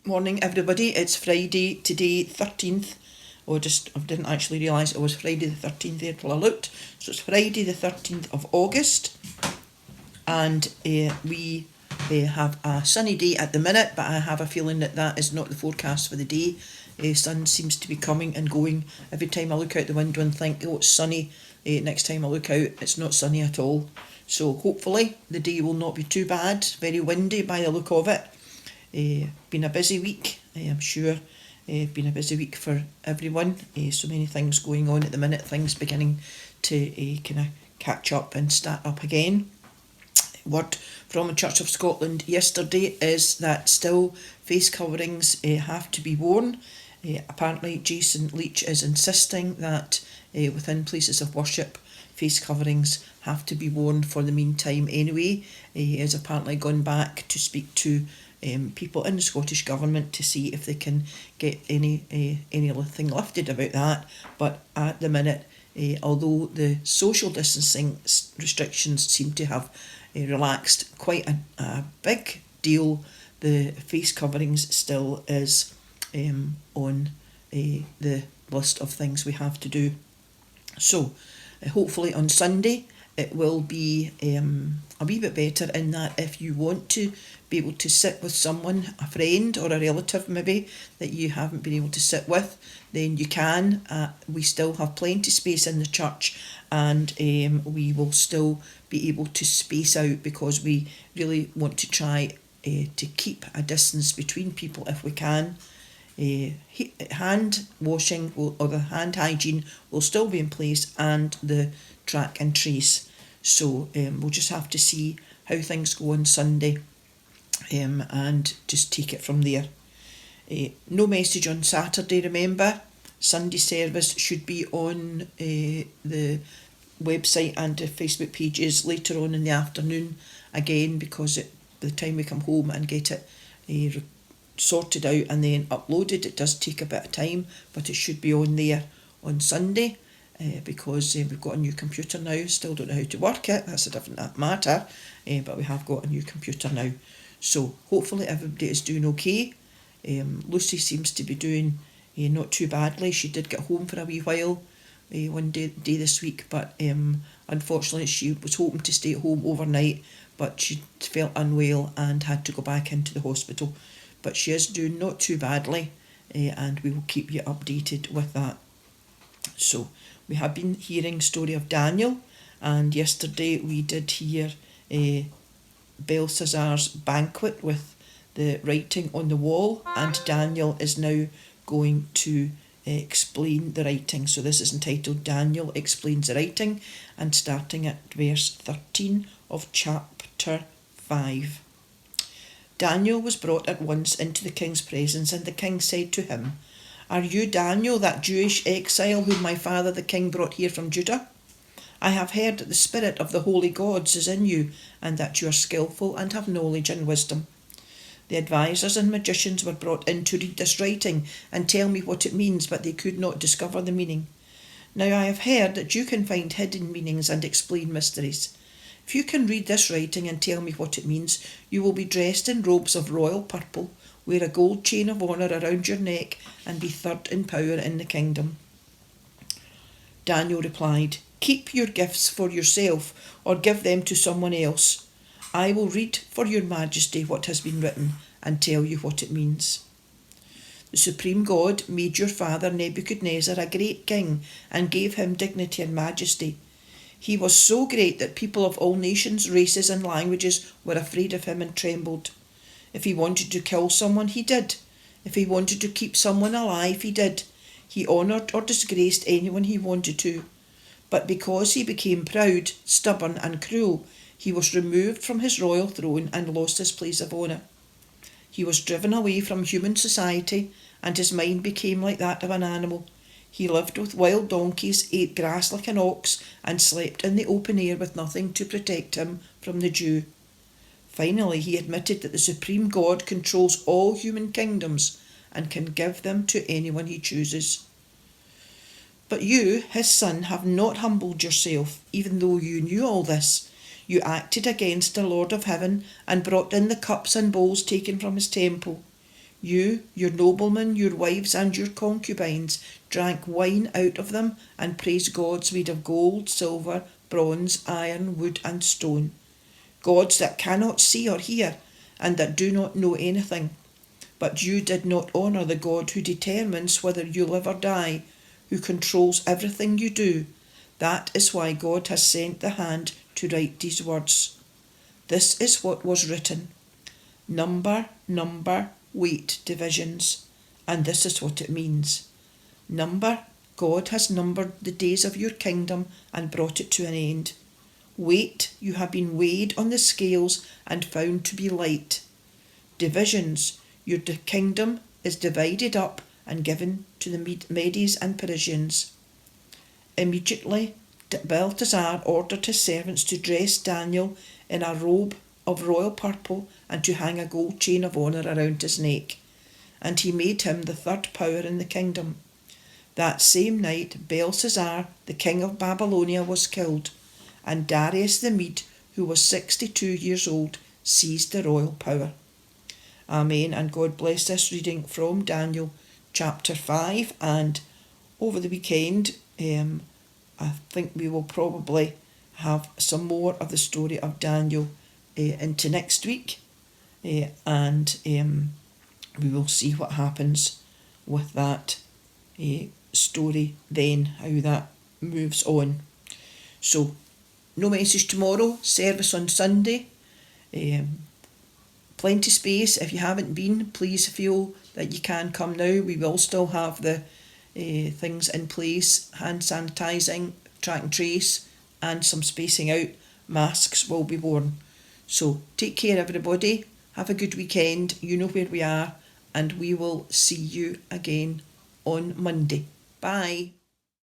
Morning everybody, it's Friday today, 13th. I didn't actually realise it was Friday the 13th there till I looked. So it's Friday the 13th of August, and we have a sunny day at the minute, but I have a feeling that is not the forecast for the day. Sun seems to be coming and going every time I look out the window and think, oh, it's sunny. Next time I look out, it's not sunny at all. So hopefully the day will not be too bad. Very windy by the look of it. Been a busy week, I'm sure. Been a busy week for everyone. So many things going on at the minute, things beginning to kind of catch up and start up again. Word from the Church of Scotland yesterday is that still face coverings have to be worn. Apparently Jason Leach is insisting that within places of worship face coverings have to be worn for the meantime anyway. He has apparently gone back to speak to people in the Scottish Government to see if they can get anything lifted about that. But at the minute, although the social distancing restrictions seem to have relaxed quite a big deal, the face coverings still is on the list of things we have to do. So hopefully on Sunday it will be a wee bit better in that if you want to be able to sit with someone, a friend or a relative maybe, that you haven't been able to sit with, then you can. We still have plenty of space in the church, and we will still be able to space out because we really want to try to keep a distance between people if we can. Hand washing or the hand hygiene will still be in place, and the track and trace. So we'll just have to see how things go on Sunday and just take it from there. No message on Saturday, remember. Sunday service should be on the website and the Facebook pages later on in the afternoon again, because by the time we come home and get it sorted out and then uploaded, it does take a bit of time, but it should be on there on Sunday. Because we've got a new computer now. Still don't know how to work it, that's a different matter, but we have got a new computer now. So hopefully everybody is doing okay. Lucy seems to be doing not too badly. She did get home for a wee while one day this week, but unfortunately she was hoping to stay at home overnight, but she felt unwell and had to go back into the hospital. But she is doing not too badly, and we will keep you updated with that. So we have been hearing story of Daniel, and yesterday we did hear Belshazzar's banquet with the writing on the wall, and Daniel is now going to explain the writing. So this is entitled Daniel Explains the Writing, and starting at verse 13 of chapter 5. Daniel was brought at once into the king's presence, and the king said to him, "Are you Daniel, that Jewish exile whom my father the king brought here from Judah? I have heard that the spirit of the holy gods is in you, and that you are skillful and have knowledge and wisdom. The advisers and magicians were brought in to read this writing and tell me what it means, but they could not discover the meaning. Now I have heard that you can find hidden meanings and explain mysteries. If you can read this writing and tell me what it means, you will be dressed in robes of royal purple, wear a gold chain of honour around your neck, and be third in power in the kingdom." Daniel replied, "Keep your gifts for yourself, or give them to someone else. I will read for your majesty what has been written and tell you what it means. The supreme God made your father Nebuchadnezzar a great king and gave him dignity and majesty. He was so great that people of all nations, races and languages were afraid of him and trembled. If he wanted to kill someone, he did. If he wanted to keep someone alive, he did. He honoured or disgraced anyone he wanted to. But because he became proud, stubborn and cruel, he was removed from his royal throne and lost his place of honour. He was driven away from human society, and his mind became like that of an animal. He lived with wild donkeys, ate grass like an ox, and slept in the open air with nothing to protect him from the dew. Finally, he admitted that the supreme God controls all human kingdoms and can give them to anyone he chooses. But you, his son, have not humbled yourself, even though you knew all this. You acted against the Lord of heaven and brought in the cups and bowls taken from his temple. You, your noblemen, your wives, and your concubines drank wine out of them, and praised gods made of gold, silver, bronze, iron, wood, and stone, gods that cannot see or hear, and that do not know anything. But you did not honour the God who determines whether you live or die, who controls everything you do. That is why God has sent the hand to write these words. This is what was written. Number, weight, divisions. And this is what it means. Number, God has numbered the days of your kingdom and brought it to an end. Weight, you have been weighed on the scales and found to be light. Divisions, your kingdom is divided up and given to the Medes and Persians. Immediately, Belteshazzar ordered his servants to dress Daniel in a robe of royal purple and to hang a gold chain of honour around his neck. And he made him the third power in the kingdom. That same night, Belshazzar, the king of Babylonia, was killed, and Darius the Mede, who was 62 years old, seized the royal power. Amen, and God bless this reading from Daniel chapter 5, and over the weekend I think we will probably have some more of the story of Daniel into next week, and we will see what happens with that story then, how that moves on. So, no message tomorrow, service on Sunday. Plenty space. If you haven't been, please feel that you can come now. We will still have the things in place, hand sanitising, track and trace, and some spacing out. Masks will be worn. So take care everybody, have a good weekend, you know where we are, and we will see you again on Monday. Bye.